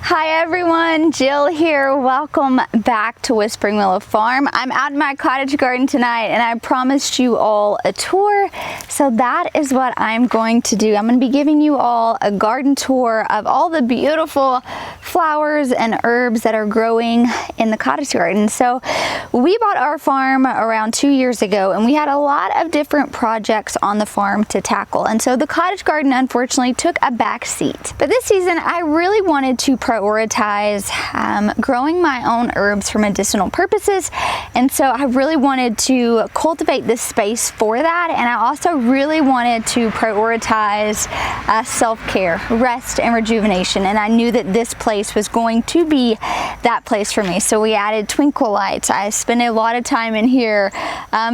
Hi everyone, Jill here. Welcome back to Whispering Willow Farm. I'm out in my cottage garden tonight and I promised you all a tour. So that is what I'm going to do. I'm going to be giving you all a garden tour of all the beautiful flowers and herbs that are growing in the cottage garden. So we bought our farm around 2 years ago and we had a lot of different projects on the farm to tackle. And so the cottage garden unfortunately took a back seat. But this season I really wanted to prioritize growing my own herbs for medicinal purposes, and so I really wanted to cultivate this space for that, and I also really wanted to prioritize self-care, rest, and rejuvenation, and I knew that this place was going to be that place for me. So we added twinkle lights. I spent a lot of time in here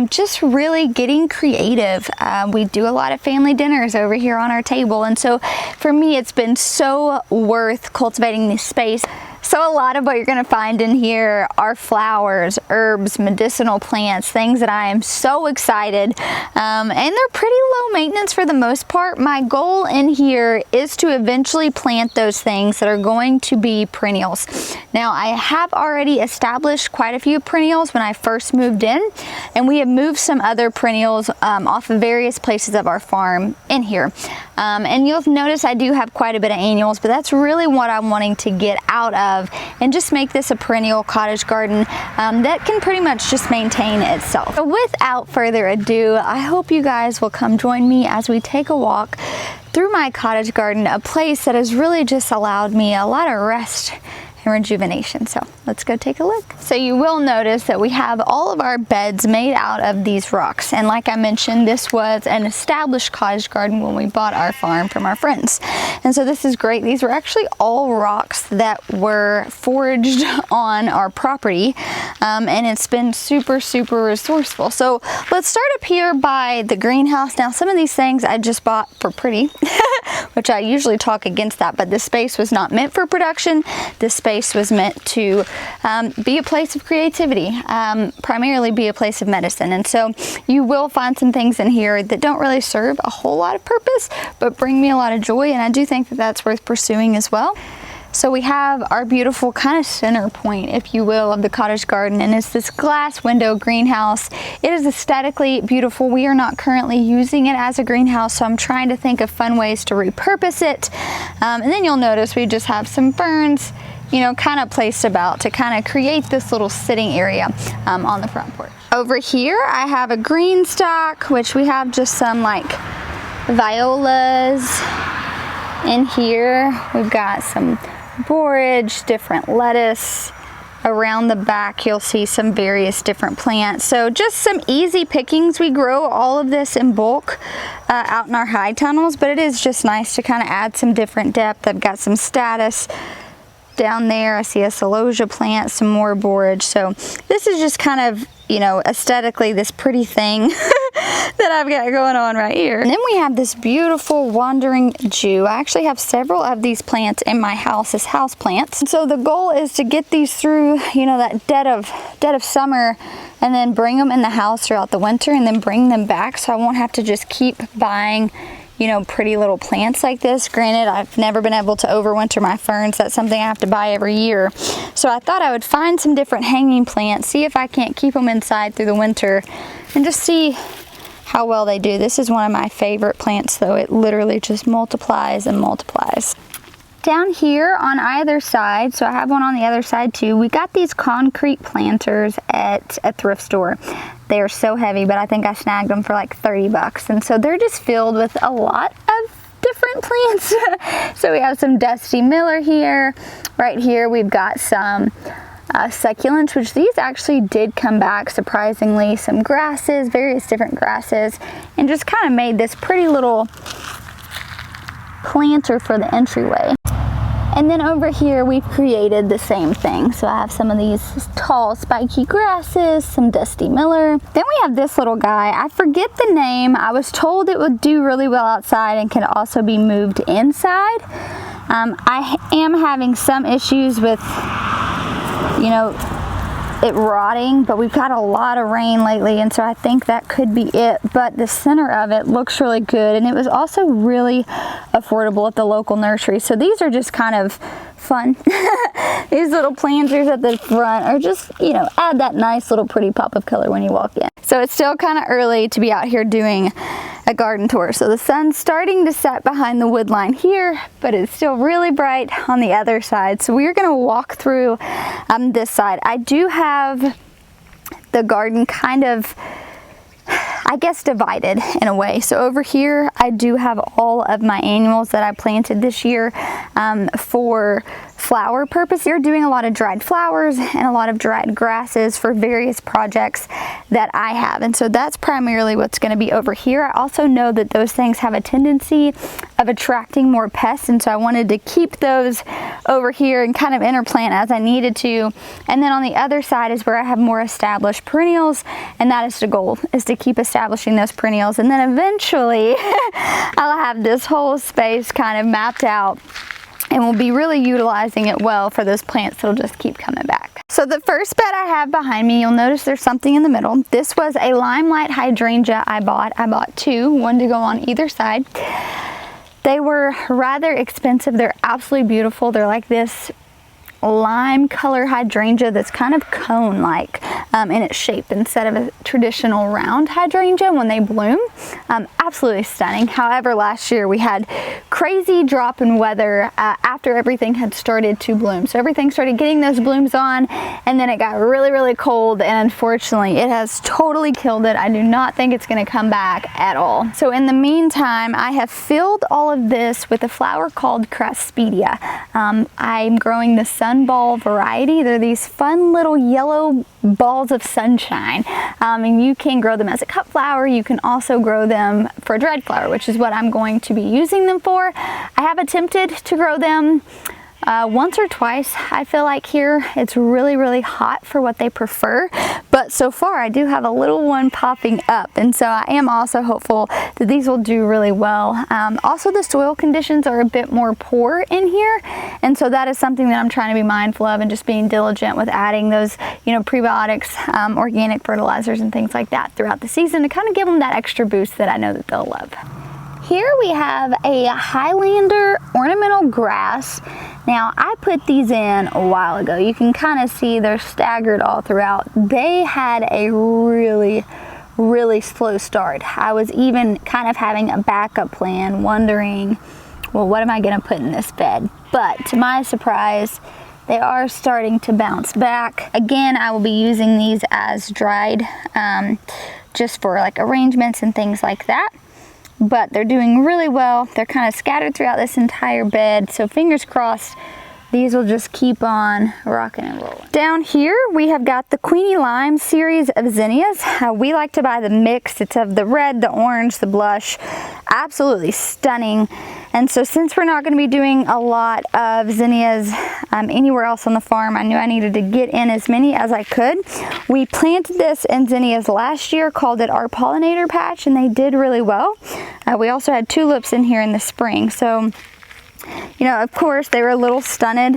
just really getting creative. We do a lot of family dinners over here on our table, and so for me it's been so worth cultivating this space. So a lot of what you're going to find in here are flowers, herbs, medicinal plants, things that I am so excited, and they're pretty low maintenance for the most part. My goal in here is to eventually plant those things that are going to be perennials. Now I have already established quite a few perennials when I first moved in, and we have moved some other perennials off of various places of our farm in here. And you'll notice I do have quite a bit of annuals, but that's really what I'm wanting to get out of and just make this a perennial cottage garden that can pretty much just maintain itself. So without further ado, I hope you guys will come join me as we take a walk through my cottage garden, a place that has really just allowed me a lot of rest and rejuvenation. So let's go take a look. So you will notice that we have all of our beds made out of these rocks, and like I mentioned, this was an established cottage garden when we bought our farm from our friends, and so this is great. These were actually all rocks that were foraged on our property, and it's been super resourceful. So let's start up here by the greenhouse. Now some of these things I just bought for pretty which I usually talk against that, but this space was not meant for production. This space was meant to be a place of creativity, primarily be a place of medicine. And so you will find some things in here that don't really serve a whole lot of purpose, but bring me a lot of joy, and I do think that that's worth pursuing as well. So we have our beautiful kind of center point, if you will, of the cottage garden, and it's this glass window greenhouse. It is aesthetically beautiful. We are not currently using it as a greenhouse, so I'm trying to think of fun ways to repurpose it. And then you'll notice we just have some ferns, you know, kind of placed about to kind of create this little sitting area on the front porch. Over here I have a green stock, which we have just some like violas. In here we've got some borage, different lettuce. Around the back you'll see some various different plants. So just some easy pickings. We grow all of this in bulk out in our high tunnels, but it is just nice to kind of add some different depth. I've got some status down there. I see a celosia plant, some more borage. So this is just kind of, you know, aesthetically this pretty thing that I've got going on right here. And then we have this beautiful wandering Jew. I actually have several of these plants in my house as house plants. And so the goal is to get these through, you know, that dead of summer, and then bring them in the house throughout the winter, and then bring them back so I won't have to just keep buying, you know, pretty little plants like this. Granted, I've never been able to overwinter my ferns. That's something I have to buy every year. So I thought I would find some different hanging plants, see if I can't keep them inside through the winter, and just see how well they do. This is one of my favorite plants though. It literally just multiplies and multiplies. Down here on either side, so I have one on the other side too, we got these concrete planters at a thrift store. They are so heavy, but I think I snagged them for like 30 bucks. And so they're just filled with a lot of different plants. So we have some Dusty Miller here. Right here we've got some succulents, which these actually did come back surprisingly. Some grasses, various different grasses, and just kind of made this pretty little planter for the entryway. And then over here we've created the same thing. So I have some of these tall spiky grasses, some Dusty Miller. Then we have this little guy. I forget the name. I was told it would do really well outside and can also be moved inside. I am having some issues with, you know, it rotting, but we've got a lot of rain lately, and so I think that could be it. But the center of it looks really good, and it was also really affordable at the local nursery. So these are just kind of fun. These little planters at the front are just, you know, add that nice little pretty pop of color when you walk in. So it's still kind of early to be out here doing a garden tour. So the sun's starting to set behind the wood line here, but it's still really bright on the other side. So we're going to walk through this side. I do have the garden kind of, I guess, divided in a way. So over here I do have all of my annuals that I planted this year for flower purpose. You're doing a lot of dried flowers and a lot of dried grasses for various projects that I have, and so that's primarily what's going to be over here. I also know that those things have a tendency of attracting more pests, and so I wanted to keep those over here and kind of interplant as I needed to. And then on the other side is where I have more established perennials, and that is the goal, is to keep establishing those perennials, and then eventually I'll have this whole space kind of mapped out, and we'll be really utilizing it well for those plants that'll just keep coming back. So the first bed I have behind me, you'll notice there's something in the middle. This was a limelight hydrangea I bought. I bought two, one to go on either side. They were rather expensive. They're absolutely beautiful. They're like this lime color hydrangea that's kind of cone-like in its shape instead of a traditional round hydrangea when they bloom. Absolutely stunning. However, last year we had crazy drop in weather after everything had started to bloom. So everything started getting those blooms on, and then it got really, really cold, and unfortunately it has totally killed it. I do not think it's going to come back at all. So in the meantime, I have filled all of this with a flower called Craspedia. I'm growing the sunball variety. They're these fun little yellow balls of sunshine, and you can grow them as a cut flower. You can also grow them for a dried flower, which is what I'm going to be using them for. I have attempted to grow them once or twice. I feel like here it's really, really hot for what they prefer, but so far I do have a little one popping up, and so I am also hopeful that these will do really well. Also, the soil conditions are a bit more poor in here, and so that is something that I'm trying to be mindful of, and just being diligent with adding those, you know, prebiotics, organic fertilizers and things like that throughout the season to kind of give them that extra boost that I know that they'll love. Here we have a Highlander ornamental grass. Now, I put these in a while ago. You can kind of see they're staggered all throughout. They had a really, really slow start. I was even kind of having a backup plan, wondering, well, what am I going to put in this bed? But to my surprise, they are starting to bounce back. Again, I will be using these as dried, just for like arrangements and things like that. But they're doing really well. They're kind of scattered throughout this entire bed, so fingers crossed these will just keep on rocking and rolling. Down here we have got the Queenie Lime series of zinnias. We like to buy the mix. It's of the red, the orange, the blush. Absolutely stunning. And so since we're not going to be doing a lot of zinnias anywhere else on the farm, I knew I needed to get in as many as I could. We planted this in zinnias last year, called it our pollinator patch, and they did really well. We also had tulips in here in the spring. So, you know, of course, they were a little stunted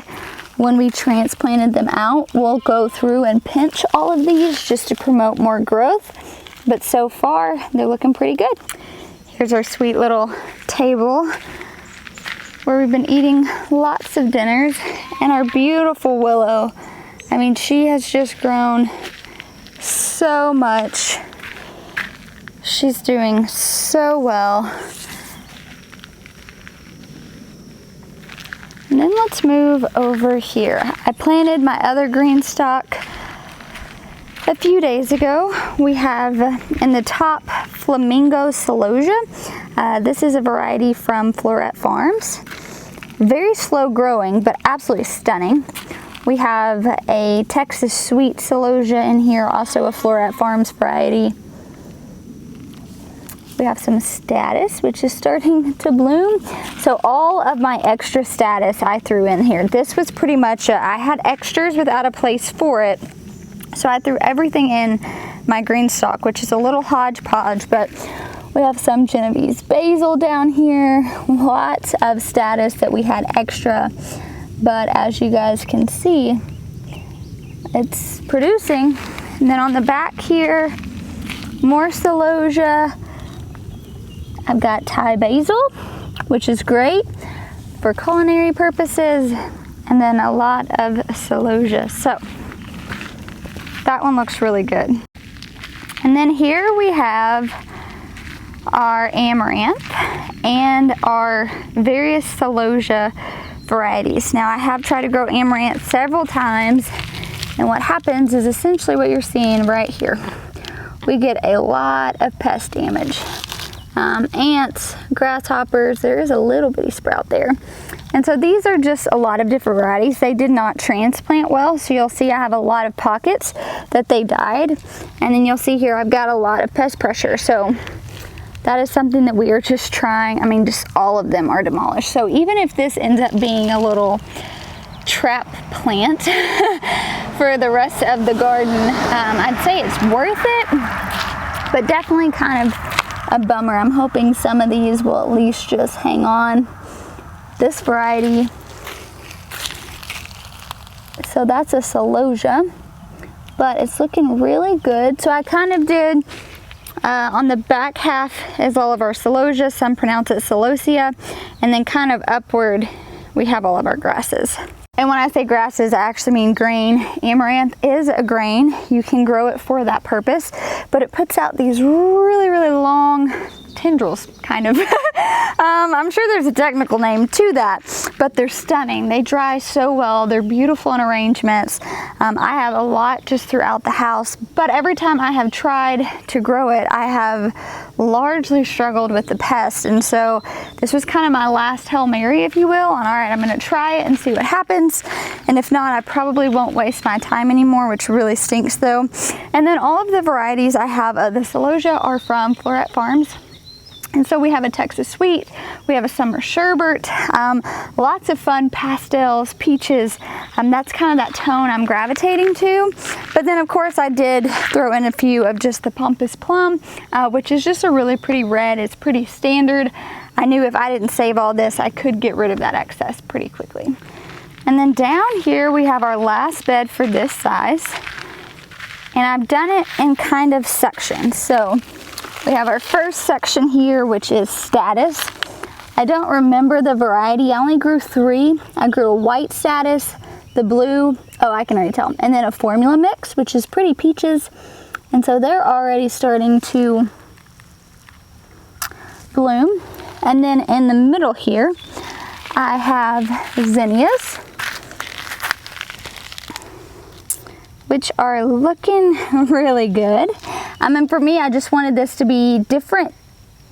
when we transplanted them out. We'll go through and pinch all of these just to promote more growth. But so far, they're looking pretty good. Here's our sweet little table where we've been eating lots of dinners, and our beautiful Willow. I mean, she has just grown so much. She's doing so well. And then let's move over here. I planted my other green stock a few days ago. We have in the top Flamingo Celosia. This is a variety from Floret Farms. Very slow growing, but absolutely stunning. We have a Texas Sweet Celosia in here, also a Floret Farms variety. We have some Status, which is starting to bloom. So all of my extra Status I threw in here. This was pretty much, I had extras without a place for it. So I threw everything in my green stock, which is a little hodgepodge, but we have some Genovese basil down here, lots of Status that we had extra. But as you guys can see, it's producing. And then on the back here, more celosia. I've got Thai basil, which is great for culinary purposes, and then a lot of celosia. So that one looks really good. And then here we have our amaranth and our various celosia varieties. Now I have tried to grow amaranth several times, and what happens is essentially what you're seeing right here. We get a lot of pest damage. Ants, grasshoppers, there is a little bitty sprout there. And so these are just a lot of different varieties. They did not transplant well, so you'll see I have a lot of pockets that they died. And then you'll see here I've got a lot of pest pressure. So that is something that we are just trying. I mean, just all of them are demolished. So even if this ends up being a little trap plant for the rest of the garden, I'd say it's worth it, but definitely kind of a bummer. I'm hoping some of these will at least just hang on. This variety, so that's a celosia, but it's looking really good. So I kind of did on the back half is all of our celosia, some pronounce it celosia, and then kind of upward we have all of our grasses. And when I say grasses, I actually mean grain. Amaranth is a grain. You can grow it for that purpose, but it puts out these really, really long tendrils, kind of. I'm sure there's a technical name to that, but they're stunning. They dry so well. They're beautiful in arrangements. I have a lot just throughout the house, but every time I have tried to grow it, I have largely struggled with the pests. And so this was kind of my last Hail Mary, if you will, and all right, I'm gonna try it and see what happens. And if not, I probably won't waste my time anymore, which really stinks though. And then all of the varieties I have of the celosia are from Floret Farms. And so we have a Texas Sweet, we have a Summer Sherbet, lots of fun pastels, peaches. That's kind of that tone I'm gravitating to. But then of course I did throw in a few of just the Pampas Plum, which is just a really pretty red. It's pretty standard. I knew if I didn't save all this, I could get rid of that excess pretty quickly. And then down here we have our last bed for this size. And I've done it in kind of sections. So we have our first section here, which is Status. I don't remember the variety. I only grew 3. I grew a white Status, the blue, oh, I can already tell, and then a formula mix, which is pretty peaches. And so they're already starting to bloom. And then in the middle here, I have zinnias, which are looking really good. And for me, I just wanted this to be different,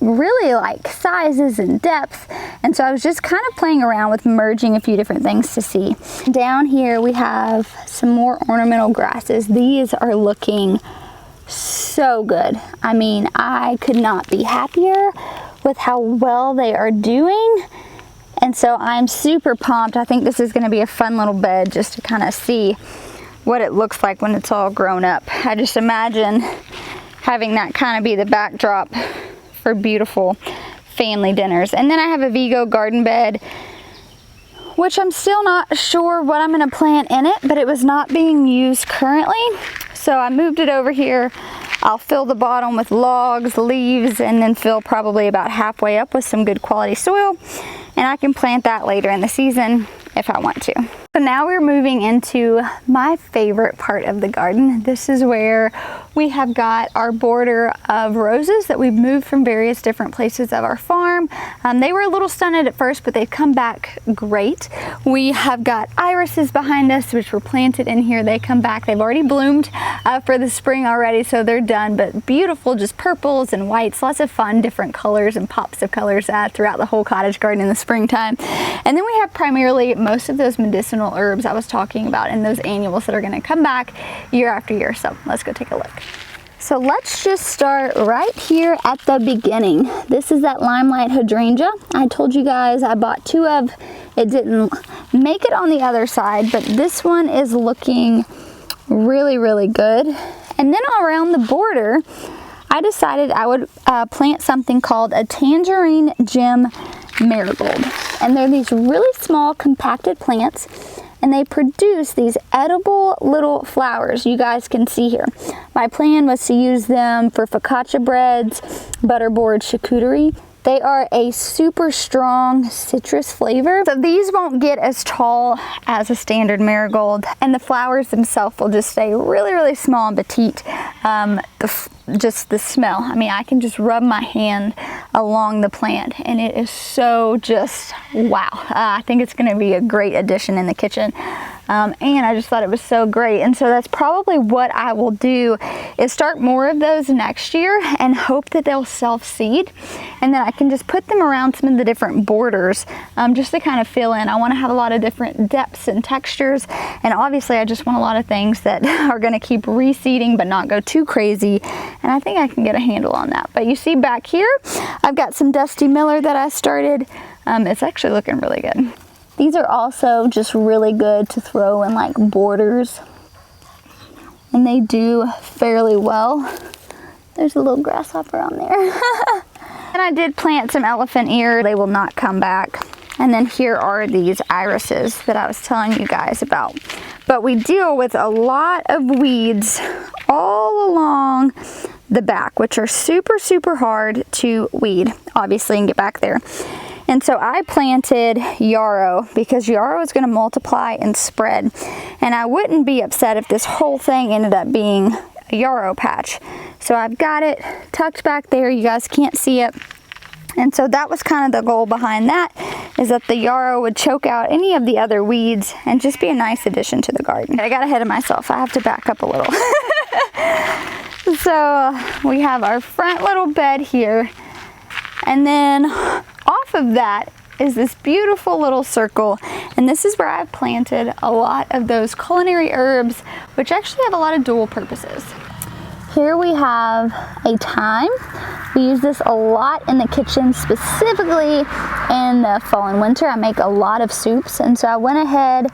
really like sizes and depth. And so I was just kind of playing around with merging a few different things to see. Down here, we have some more ornamental grasses. These are looking so good. I mean, I could not be happier with how well they are doing. And so I'm super pumped. I think this is gonna be a fun little bed just to kind of see what it looks like when it's all grown up. I just imagine having that kind of be the backdrop for beautiful family dinners. And then I have a Vego garden bed, which I'm still not sure what I'm gonna plant in it, but it was not being used currently. So I moved it over here. I'll fill the bottom with logs, leaves, and then fill probably about halfway up with some good quality soil. And I can plant that later in the season if I want to. So now we're moving into my favorite part of the garden. This is where we have got our border of roses that we've moved from various different places of our farm. They were a little stunted at first, but they've come back great. We have got irises behind us, which were planted in here. They come back. They've already bloomed for the spring already, so they're done, but beautiful, just purples and whites, lots of fun, different colors and pops of colors throughout the whole cottage garden in the springtime. And then we have primarily most of those medicinal herbs I was talking about and those annuals that are going to come back year after year. So let's go take a look. So let's just start right here at the beginning. This is that limelight hydrangea. I told you guys I bought 2 of. It didn't make it on the other side, but this one is looking really, really good. And then around the border, I decided I would plant something called a tangerine gem marigold. And they're these really small compacted plants. and they produce these edible little flowers you guys can see here. My plan was to use them for focaccia breads, butterboard, charcuterie. They are a super strong citrus flavor. So these won't get as tall as a standard marigold, and the flowers themselves will just stay really, really small and petite. Just the smell. I mean, I can just rub my hand along the plant and it is so just wow. I think it's going to be a great addition in the kitchen. And I just thought it was so great. And so that's probably what I will do, is start more of those next year and hope that they'll self-seed. And then I can just put them around some of the different borders just to kind of fill in. I want to have a lot of different depths and textures. And obviously I just want a lot of things that are going to keep reseeding but not go too crazy. And I think I can get a handle on that. But you see back here, I've got some Dusty Miller that I started. It's actually looking really good. These are also just really good to throw in like borders, and they do fairly well. There's a little grasshopper on there. And I did plant some elephant ear. They will not come back. And then here are these irises that I was telling you guys about. But we deal with a lot of weeds all along the back, which are super, super hard to weed, obviously, and get back there. And so I planted yarrow because yarrow is going to multiply and spread. And I wouldn't be upset if this whole thing ended up being a yarrow patch. So I've got it tucked back there. You guys can't see it. And so that was kind of the goal behind that, is that the yarrow would choke out any of the other weeds and just be a nice addition to the garden. I got ahead of myself. I have to back up a little. So we have our front little bed here. And then off of that is this beautiful little circle, and this is where I've planted a lot of those culinary herbs, which actually have a lot of dual purposes. Here we have a thyme. We use this a lot in the kitchen, specifically in the fall and winter. I make a lot of soups, and so I went ahead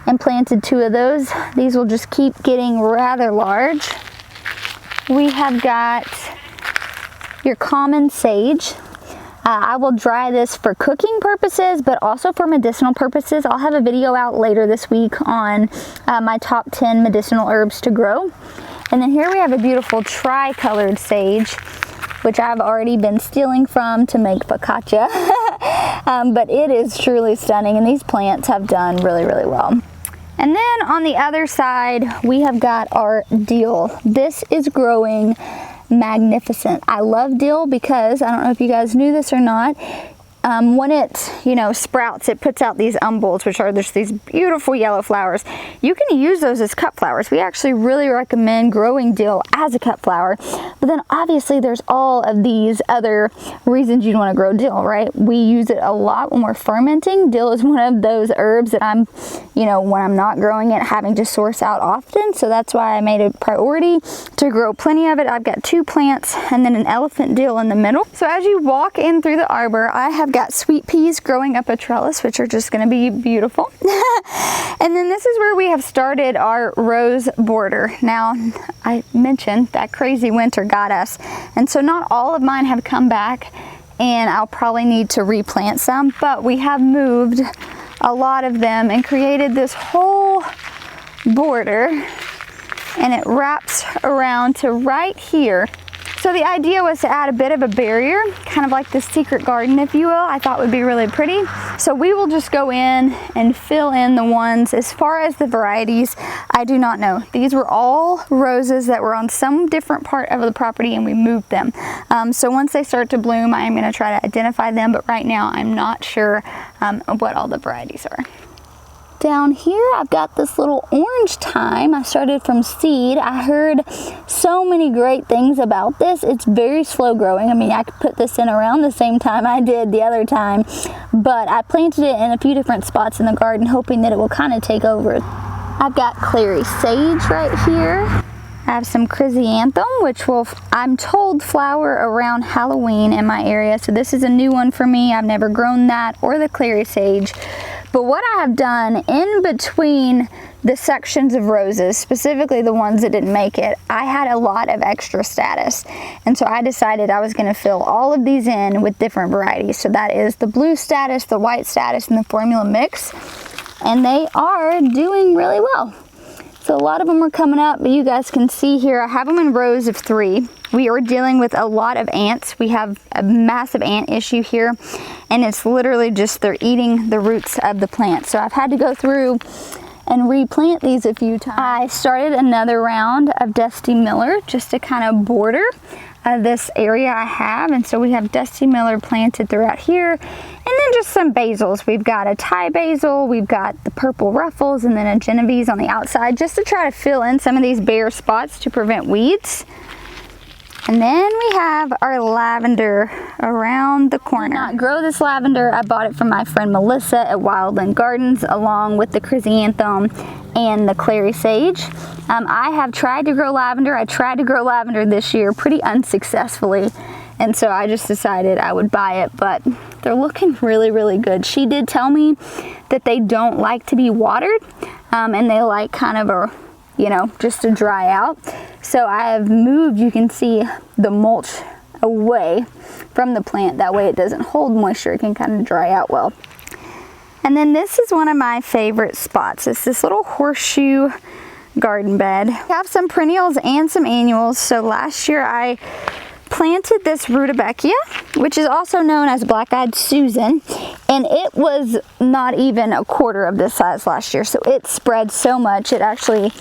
and planted 2 of those. These will just keep getting rather large. We have got your common sage. I will dry this for cooking purposes, but also for medicinal purposes. I'll have a video out later this week on my top 10 medicinal herbs to grow. And then here we have a beautiful tri-colored sage, which I've already been stealing from to make focaccia. But it is truly stunning, and these plants have done really, really well. And then on the other side, we have got our dill. This is growing magnificent. I love dill because, I don't know if you guys knew this or not, when it, sprouts, it puts out these umbels, which are just these beautiful yellow flowers. You can use those as cut flowers. We actually really recommend growing dill as a cut flower. But then obviously there's all of these other reasons you'd want to grow dill, right? We use it a lot when we're fermenting. Dill is one of those herbs that I'm, when I'm not growing it, having to source out often. So that's why I made a priority to grow plenty of it. I've got 2 plants and then an elephant dill in the middle. So as you walk in through the arbor, I have got sweet peas growing up a trellis, which are just going to be beautiful. And then this is where we have started our rose border. Now, I mentioned that crazy winter got us, and so not all of mine have come back, and I'll probably need to replant some, but we have moved a lot of them and created this whole border, and it wraps around to right here. So the idea was to add a bit of a barrier, kind of like this secret garden, if you will. I thought would be really pretty. So we will just go in and fill in the ones. As far as the varieties, I do not know. These were all roses that were on some different part of the property, and we moved them. So once they start to bloom, I am going to try to identify them, but right now I'm not sure what all the varieties are. Down here I've got this little orange thyme. I started from seed. I heard so many great things about this. It's very slow growing. I mean, I could put this in around the same time I did the other time, but I planted it in a few different spots in the garden, hoping that it will kind of take over. I've got clary sage right here. I have some chrysanthemum, which will, I'm told, flower around Halloween in my area. So this is a new one for me. I've never grown that or the clary sage. But what I have done in between the sections of roses, specifically the ones that didn't make it, I had a lot of extra status. And so I decided I was going to fill all of these in with different varieties. So that is the blue status, the white status, and the formula mix. and they are doing really well. So a lot of them are coming up, but you guys can see here, I have them in rows of 3. We are dealing with a lot of ants. We have a massive ant issue here, and it's literally just they're eating the roots of the plant. So I've had to go through and replant these a few times. I started another round of Dusty Miller just to kind of border this area I have, and so we have Dusty Miller planted throughout here, and then just some basils. We've got a Thai basil, we've got the purple ruffles, and then a Genovese on the outside just to try to fill in some of these bare spots to prevent weeds. And then we have our lavender around the corner. I did not grow this lavender. I bought it from my friend Melissa at Wildland Gardens along with the chrysanthemum and the clary sage. I have tried to grow lavender. I tried to grow lavender this year pretty unsuccessfully, and so I just decided I would buy it, but they're looking really, really good. She did tell me that they don't like to be watered, and they like kind of a, you know, just to dry out. So I have moved, you can see the mulch away from the plant. That way it doesn't hold moisture. It can kind of dry out well. And then this is one of my favorite spots. It's this little horseshoe garden bed. I have some perennials and some annuals. So last year I planted this rutabaga, which is also known as black-eyed Susan, and it was not even a quarter of this size last year. So it spread so much. It actually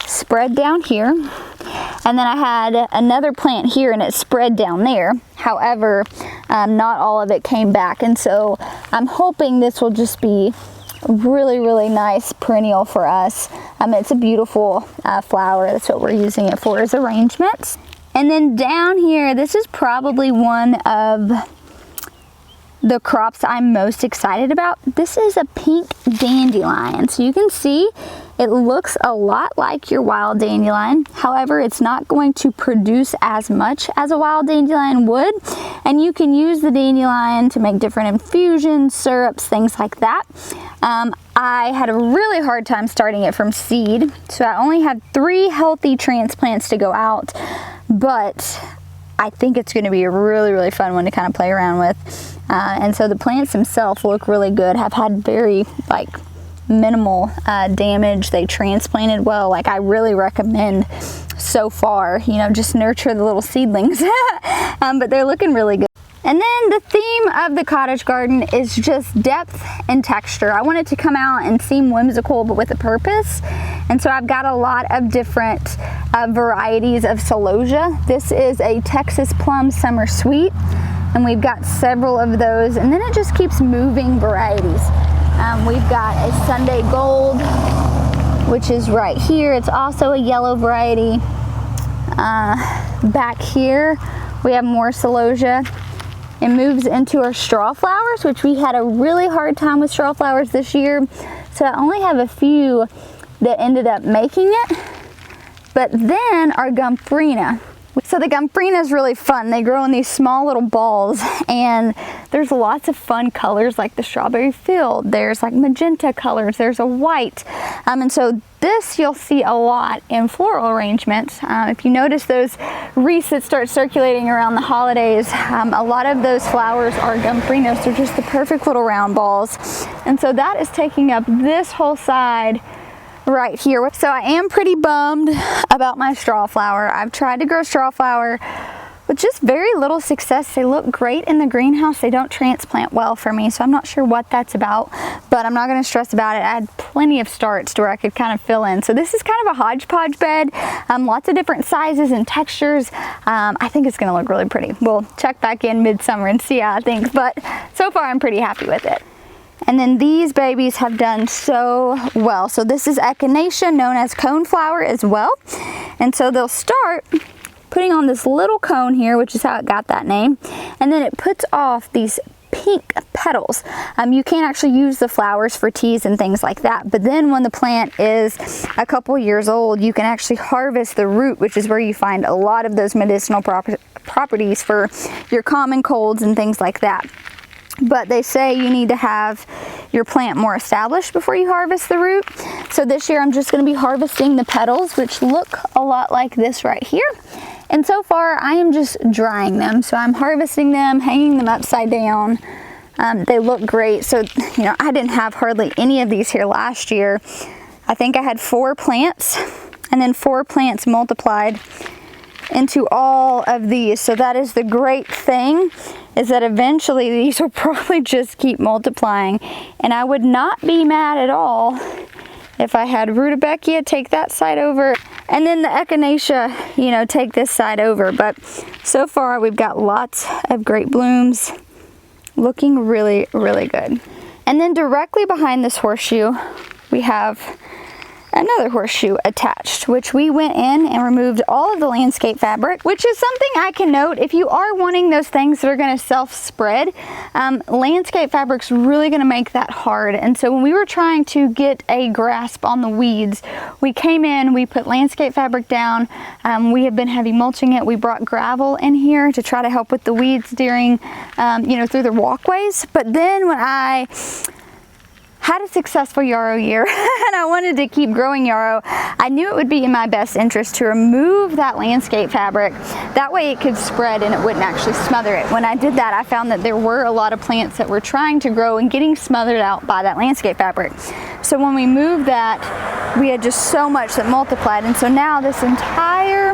spread down here, and then I had another plant here and it spread down there. However, not all of it came back, and so I'm hoping this will just be a really, really nice perennial for us. It's a beautiful flower. That's what we're using it for, is arrangements. And then down here, this is probably one of the crops I'm most excited about. This is a pink dandelion. So you can see it looks a lot like your wild dandelion. However, it's not going to produce as much as a wild dandelion would. And you can use the dandelion to make different infusions, syrups, things like that. I had a really hard time starting it from seed. So I only had 3 healthy transplants to go out, but I think it's going to be a really, really fun one to kind of play around with. And so the plants themselves look really good. Have had very minimal damage. They transplanted well. I really recommend so far, you know, just nurture the little seedlings. But they're looking really good. And then the theme of the cottage garden is just depth and texture. I want it to come out and seem whimsical but with a purpose. And so I've got a lot of different varieties of celosia. This is a Texas Plum Summer Sweet, and we've got several of those, and then it just keeps moving varieties. We've got a Sunday Gold, which is right here. It's also a yellow variety. Back here we have more celosia. It moves into our straw flowers, which we had a really hard time with straw flowers this year. So I only have a few that ended up making it. But then our Gomphrena. So the Gomphrena is really fun. They grow in these small little balls, and there's lots of fun colors like the strawberry field. There's magenta colors. There's a white. And so this you'll see a lot in floral arrangements. If you notice those wreaths that start circulating around the holidays, a lot of those flowers are Gompphrenas. They're just the perfect little round balls. And so that is taking up this whole side right here. So I am pretty bummed about my straw flower. I've tried to grow straw flower with just very little success. They look great in the greenhouse. They don't transplant well for me, so I'm not sure what that's about, but I'm not going to stress about it. I had plenty of starts to where I could kind of fill in. So this is kind of a hodgepodge bed, lots of different sizes and textures. I think it's going to look really pretty. We'll check back in midsummer and see how I think, but so far I'm pretty happy with it. And then these babies have done so well. So this is echinacea, known as coneflower as well. And so they'll start putting on this little cone here, which is how it got that name. And then it puts off these pink petals. You can actually use the flowers for teas and things like that. But then when the plant is a couple years old, you can actually harvest the root, which is where you find a lot of those medicinal properties for your common colds and things like that. But they say you need to have your plant more established before you harvest the root. So this year I'm just going to be harvesting the petals, which look a lot like this right here. And so far I am just drying them. So I'm harvesting them, hanging them upside down, They look great. So, you know, I didn't have hardly any of these here last year. I think I had 4 plants, and then 4 plants multiplied into all of these. So that is the great thing, is that eventually these will probably just keep multiplying, and I would not be mad at all if I had rudbeckia take that side over, and then the echinacea, you know, take this side over. But so far we've got lots of great blooms, looking really, really good. And then directly behind this horseshoe, we have another horseshoe attached, which we went in and removed all of the landscape fabric, which is something I can note. If you are wanting those things that are going to self-spread, landscape fabric's really going to make that hard. And so when we were trying to get a grasp on the weeds, we came in, we put landscape fabric down, we have been heavy mulching it. We brought gravel in here to try to help with the weeds during, you know, through the walkways. But then when I had a successful yarrow year and I wanted to keep growing yarrow, I knew it would be in my best interest to remove that landscape fabric. That way it could spread and it wouldn't actually smother it. When I did that, I found that there were a lot of plants that were trying to grow and getting smothered out by that landscape fabric. So when we moved that, we had just so much that multiplied. And so now this entire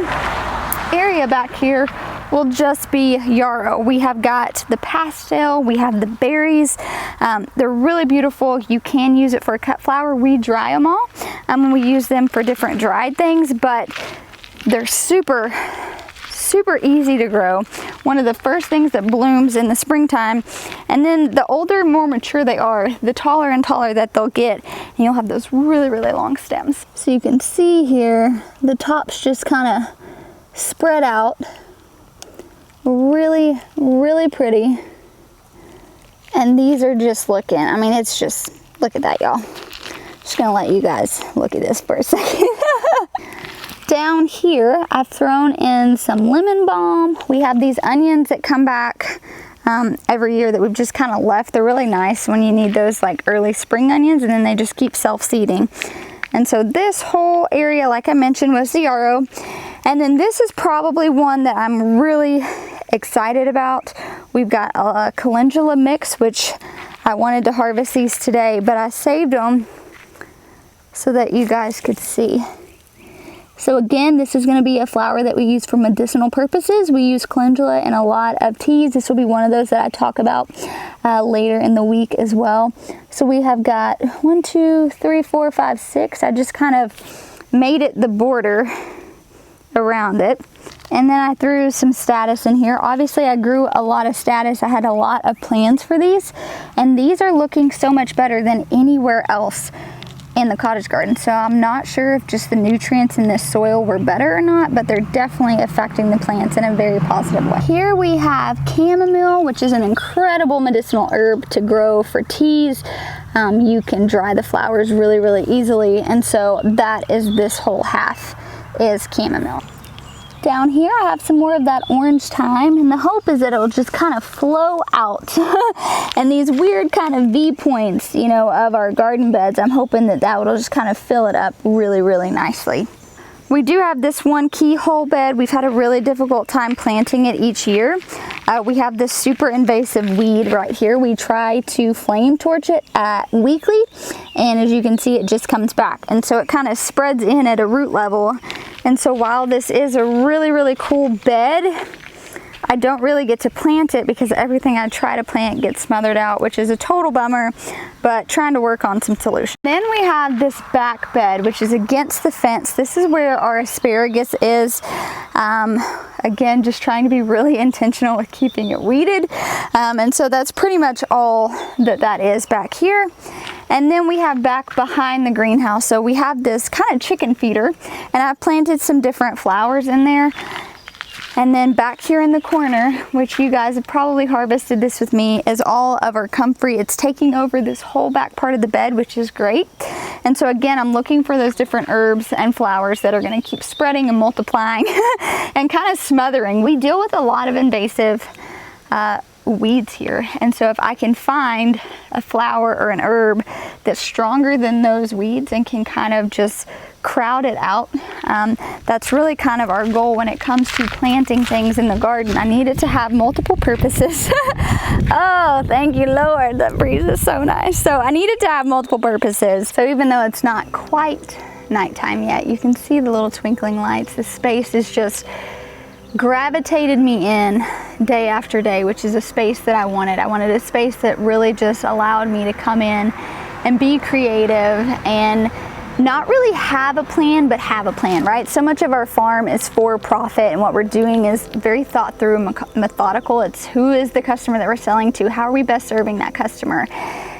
area back here will just be yarrow. We have got the pastel, we have the berries. They're really beautiful. You can use it for a cut flower. We dry them all and we use them for different dried things, but they're super easy to grow. One of the first things that blooms in the springtime, and then the older, more mature they are, the taller and taller that they'll get, and you'll have those really, really long stems. So you can see here, the tops just kind of spread out. Really, really pretty. And these are just looking, I mean, it's just, look at that, y'all. Just gonna let you guys look at this for a second. Down here, I've thrown in some lemon balm. We have these onions that come back every year that we've just kind of left. They're really nice when you need those like early spring onions, and then they just keep self-seeding. And so this whole area, like I mentioned, was the yarrow. And then this is probably one that I'm really excited about. We've got a calendula mix, which I wanted to harvest these today, but I saved them so that you guys could see. So again, this is going to be a flower that we use for medicinal purposes. We use calendula in a lot of teas. This will be one of those that I talk about later in the week as well. So we have got 1, 2, 3, 4, 5, 6. I just kind of made it the border around it. And then I threw some statice in here. Obviously I grew a lot of statice. I had a lot of plans for these, and these are looking so much better than anywhere else in the cottage garden. So I'm not sure if just the nutrients in this soil were better or not, but they're definitely affecting the plants in a very positive way. Here we have chamomile, which is an incredible medicinal herb to grow for teas. You can dry the flowers really, really easily. And so that is this whole half is chamomile. Down here I have some more of that orange thyme, and the hope is that it'll just kind of flow out. And these weird kind of V points, you know, of our garden beds, I'm hoping that that will just kind of fill it up really, really nicely. We do have this one keyhole bed. We've had a really difficult time planting it each year. We have this super invasive weed right here. We try to flame torch it weekly, and as you can see, it just comes back. And so it kind of spreads in at a root level. And so while this is a really, really cool bed, I don't really get to plant it because everything I try to plant gets smothered out, which is a total bummer, but trying to work on some solution. Then we have this back bed, which is against the fence. This is where our asparagus is. Again, just trying to be really intentional with keeping it weeded. And so that's pretty much all that is back here. And then we have back behind the greenhouse. So we have this kind of chicken feeder, and I've planted some different flowers in there. And then back here in the corner, which you guys have probably harvested this with me, is all of our comfrey. It's taking over this whole back part of the bed, which is great. And so again, I'm looking for those different herbs and flowers that are going to keep spreading and multiplying and kind of smothering. We deal with a lot of invasive weeds here. And so if I can find a flower or an herb that's stronger than those weeds and can kind of just crowd it out, that's really kind of our goal when it comes to planting things in the garden. I need it to have multiple purposes. Oh, thank you, Lord. That breeze is so nice. So I need it to have multiple purposes. So even though it's not quite nighttime yet, you can see the little twinkling lights. The space is just gravitated me in day after day, which is a space that I wanted. I wanted a space that really just allowed me to come in and be creative and not really have a plan, but have a plan, right? So much of our farm is for profit, and what we're doing is very thought through, methodical. It's who is the customer that we're selling to? How are we best serving that customer?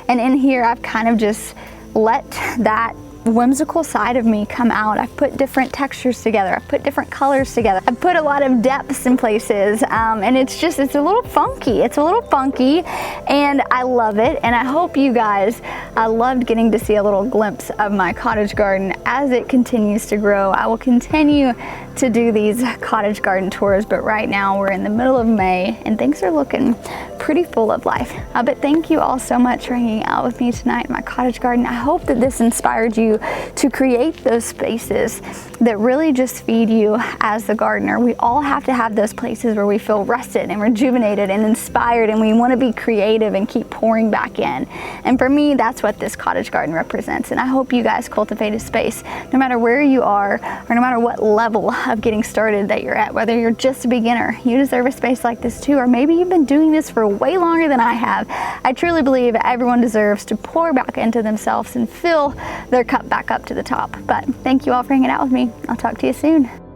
And in here, I've kind of just let that whimsical side of me come out. I've put different textures together. I've put different colors together. I've put a lot of depths in places, and it's a little funky. It's a little funky, and I love it. And I hope you guys loved getting to see a little glimpse of my cottage garden as it continues to grow. I will continue to do these cottage garden tours, but right now we're in the middle of May and things are looking pretty full of life. But thank you all so much for hanging out with me tonight in my cottage garden. I hope that this inspired you to create those spaces that really just feed you as the gardener. We all have to have those places where we feel rested and rejuvenated and inspired, and we want to be creative and keep pouring back in. And for me, that's what this cottage garden represents. And I hope you guys cultivate a space, no matter where you are or no matter what level of getting started that you're at, whether you're just a beginner, you deserve a space like this too, or maybe you've been doing this for way longer than I have. I truly believe everyone deserves to pour back into themselves and fill their cup back up to the top. But thank you all for hanging out with me. I'll talk to you soon.